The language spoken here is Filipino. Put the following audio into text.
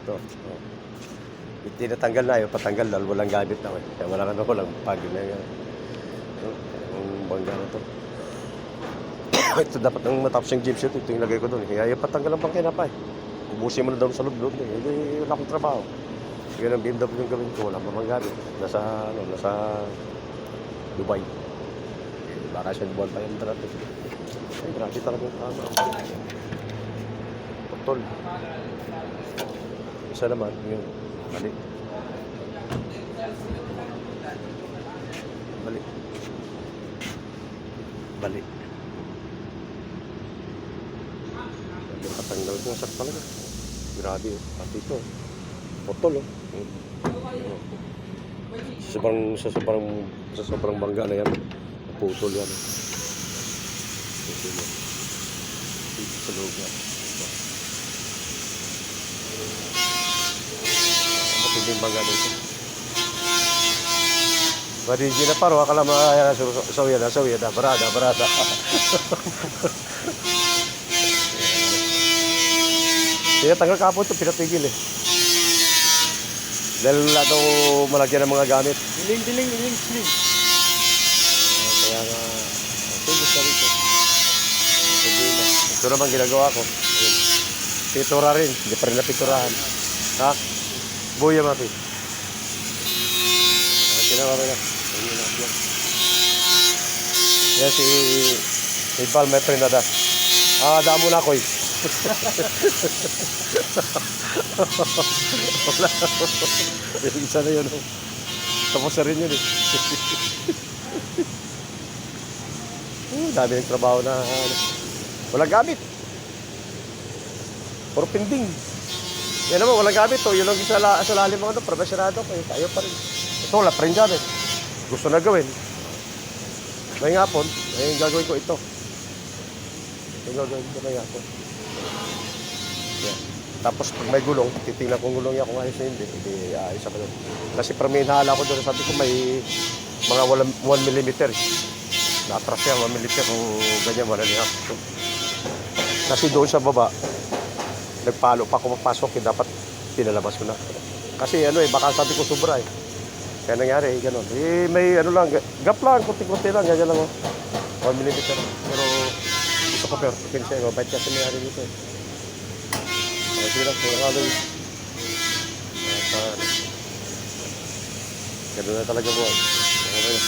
Ito. Oh. Hindi natanggal na, yung patanggal dahil walang gamit na. Kaya walang pag na yan. Yung bangga na to. Ito dapat nang matapos yung gym suit, ito yung lagay ko doon. Kaya yung patanggal ang bangkay na pa eh. Ubusin mo na daw sa loob-loob. Hindi wala akong trabaho. Kaya ng BMW yung gawin ko, wala pa bang gamit. Nasa Dubai. Baka siya buwan pa yung darating. Ay, grabe talaga yung kama. Putol. Isa naman, yun. Mali. Balik. Katanggal ko sa talaga. Grabe oh. Pati ito. Potol oh. Sa sobrang bangga na yan. Putol yan. Putol yan. Dito sa loob yan. Matinding bangga dito. Pwede hindi na paro, akala makakaya na sawiya na, barada. Kaya tanggal kapon ito, pinatigil eh. Dahil wala daw malagyan ng mga gamit. Diling. Kaya nga, tigil sa rito. Ito naman ginagawa ko. Pitura rin, hindi pa rin napiturahan. Ha? Buya mati. Ginawa rin na. Yan si Val, may friend na da. Damo na ako eh. Wala. Isa na yun. Tapos na rin yun eh. Dami ng trabaho na walang gamit. Puro pinding. Yan naman, walang gamit to. Yun lang sa lalim mga profesyonado. Tayo pa rin. Ito, wala pa rin gamit. Gusto na gawin. May hapon, ay gagawin ko ito. May gagawin ko may hapon. Yeah. Tapos pag may gulong, titingnan kung gulong niya kung ayos na hindi ayos ako doon. Kasi parang may hinahala ko doon, sabi ko may mga 1 mm. Natras yan, 1 mm kung ganyan, wala niya. Kasi doon sa baba, nagpalo pa ako magpasok, dapat pinalabas ko na. Kasi baka sabi ko sobra eh. Kaya nangyari, gano'n. May gap lang, kunti-kunti lang, ganyan lang 1 mm. Pero gusto ko perfect siya, mabait kasi nangyari dito eh. Sige lang, gano'n na talaga buwan. Okay na.